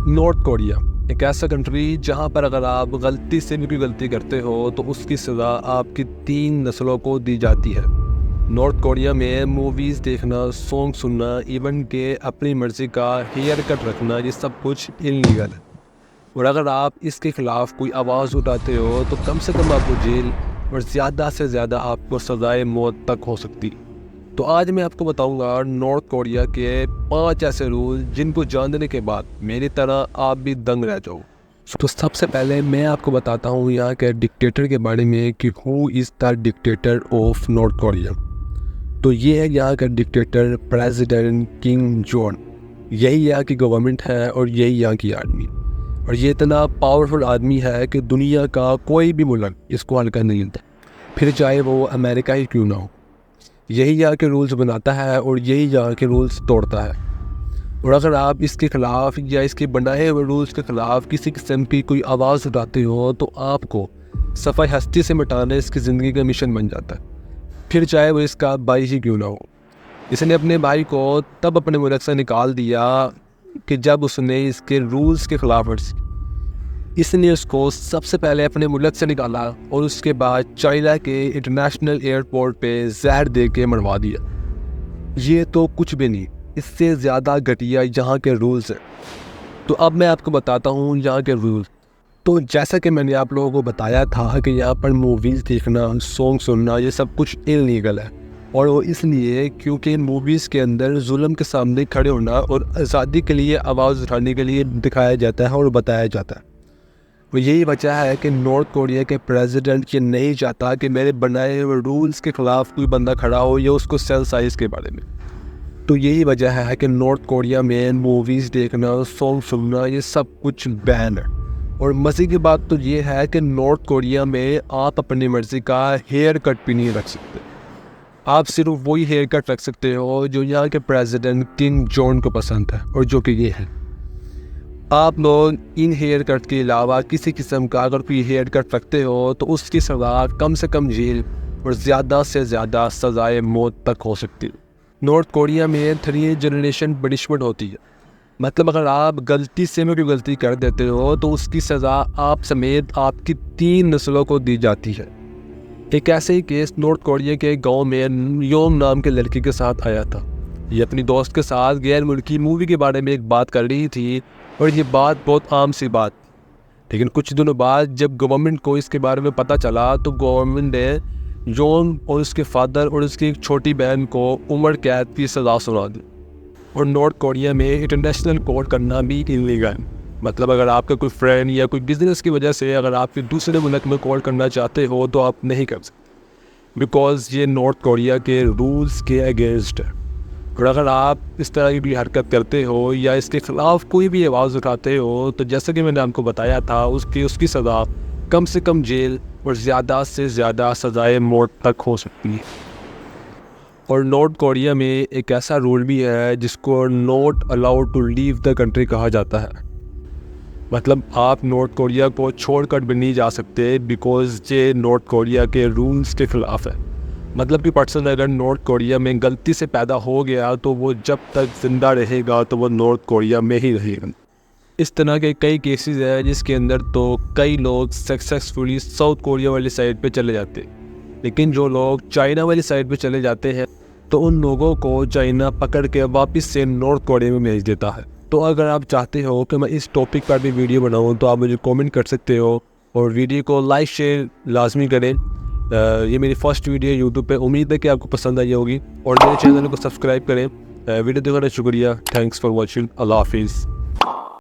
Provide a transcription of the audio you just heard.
North Korea एक ऐसा country जहां पर अगर आप गलती से भी कोई गलती करते हो तो उसकी सज़ा आपकी 3 नस्लों को दी जाती है। नॉर्थ कोरिया में मूवीज़ देखना, सॉन्ग सुनना, इवन के अपनी मर्ज़ी का हेयर कट रखना, ये सब कुछ इल्लीगल है। और अगर आप इसके ख़िलाफ़ कोई आवाज़ उठाते हो तो कम से कम आपको जेल और ज़्यादा से ज़्यादा आपको सज़ाए मौत तक हो सकती। तो आज मैं आपको बताऊंगा नॉर्थ कोरिया के 5 ऐसे रूल जिनको जानने के बाद मेरी तरह आप भी दंग रह जाओ। तो सबसे पहले मैं आपको बताता हूँ यहाँ के डिक्टेटर के बारे में कि who is the dictator of north Korea. तो ये है यहाँ का डिक्टेटर प्रेसिडेंट किम जोन। यही यहाँ की गवर्नमेंट है और यही यहाँ की आर्मी। और ये इतना पावरफुल आदमी है कि दुनिया का कोई भी मुल्क इसको हल्का नहीं लेता, फिर चाहे वो अमेरिका ही क्यों ना हो। यही यहाँ के रूल्स बनाता है और यही यहाँ के रूल्स तोड़ता है। और अगर आप इसके ख़िलाफ़ या इसके बनाए हुए रूल्स के ख़िलाफ़ किसी किस्म की कोई आवाज़ उठाते हो तो आपको सफ़ाई हस्ती से मिटाना इसकी ज़िंदगी का मिशन बन जाता है, फिर चाहे वो इसका भाई ही क्यों ना हो। इसने अपने भाई को तब अपने मुल्क से निकाल दिया कि जब उसने इसके रूल्स के ख़िलाफ़ वर्जी। इसने उसको सबसे पहले अपने मुल्क से निकाला और उसके बाद चाइना के इंटरनेशनल एयरपोर्ट पे जहर दे के मरवा दिया। ये तो कुछ भी नहीं, इससे ज़्यादा घटिया यहाँ के रूल्स हैं। तो अब मैं आपको बताता हूँ यहाँ के रूल्स। तो जैसा कि मैंने आप लोगों को बताया था कि यहाँ पर मूवीज़ देखना, सॉन्ग सुनना, ये सब कुछ इल्लीगल है। और वो इसलिए क्योंकि मूवीज़ के अंदर जुल्म के सामने खड़े होना और आज़ादी के लिए आवाज़ उठाने के लिए दिखाया जाता है और बताया जाता है। वो यही वजह है कि नॉर्थ कोरिया के प्रेसिडेंट ये नहीं चाहता कि मेरे बनाए हुए रूल्स के ख़िलाफ़ कोई बंदा खड़ा हो या उसको सेल साइज़ के बारे में। तो यही वजह है कि नॉर्थ कोरिया में मूवीज़ देखना, सॉन्ग सुनना, ये सब कुछ बैन है। और मज़े की बात तो ये है कि नॉर्थ कोरिया में आप अपनी मर्ज़ी का हेयर कट भी नहीं रख सकते। आप सिर्फ वही हेयर कट रख सकते हो जो यहाँ के प्रेसिडेंट किम जोन को पसंद है, और जो कि ये है। आप लोग इन हेयर कट के अलावा किसी किस्म का अगर कोई हेयर कट रखते हो तो उसकी सज़ा कम से कम जेल और ज़्यादा से ज़्यादा सज़ाए मौत तक हो सकती है। नॉर्थ कोरिया में 3 जनरेशन पनिशमेंट होती है। मतलब अगर आप गलती से में कोई गलती कर देते हो तो उसकी सज़ा आप समेत आपकी 3 नस्लों को दी जाती है। एक ऐसे ही केस नॉर्थ कोरिया के गांव में योम नाम के लड़की के साथ आया था। ये अपनी दोस्त के साथ गैर मुल्की मूवी के बारे में एक बात कर रही थी और ये बात बहुत आम सी बात। लेकिन कुछ दिनों बाद जब गवर्नमेंट को इसके बारे में पता चला तो गवर्नमेंट ने जॉन और उसके फादर और उसकी एक छोटी बहन को उम्र कैद की सज़ा सुना दी। और नॉर्थ कोरिया में इंटरनेशनल कोर्ट करना भी इल्लीगल है। मतलब अगर आपका कोई फ्रेंड या कोई बिजनेस की वजह से अगर आप दूसरे मुल्क में कोर्ट करना चाहते हो तो आप नहीं कर सकते, बिकॉज ये नॉर्थ कोरिया के रूल्स के अगेंस्ट है। और अगर आप इस तरह की भी हरकत करते हो या इसके ख़िलाफ़ कोई भी आवाज़ उठाते हो तो जैसे कि मैंने आपको बताया था उसकी सज़ा कम से कम जेल और ज़्यादा से ज़्यादा सज़ाए मौत तक हो सकती है। और नॉर्थ कोरिया में एक ऐसा रूल भी है जिसको not allowed to leave the country कहा जाता है। मतलब आप नॉर्थ कोरिया को छोड़कर भी नहीं जा सकते, बिकॉज ये नॉर्थ कोरिया के रूल्स के ख़िलाफ़ है। मतलब कि पर्सन अगर नॉर्थ कोरिया में गलती से पैदा हो गया तो वो जब तक ज़िंदा रहेगा तो वो नॉर्थ कोरिया में ही रहेगा। इस तरह के कई केसेस हैं जिसके अंदर तो कई लोग सक्सेसफुली साउथ कोरिया वाली साइड पे चले जाते हैं, लेकिन जो लोग चाइना वाली साइड पे चले जाते हैं तो उन लोगों को चाइना पकड़ के वापस से नॉर्थ कोरिया में भेज देता है। तो अगर आप चाहते हो कि मैं इस टॉपिक पर भी वीडियो बनाऊँ तो आप मुझे कमेंट कर सकते हो और वीडियो को लाइक शेयर लाजमी करें। ये मेरी फर्स्ट वीडियो यूट्यूब पे, उम्मीद है कि आपको पसंद आई होगी और मेरे चैनल को सब्सक्राइब करें। वीडियो देखने का शुक्रिया। Thanks for watching. अल्लाह हाफिज़।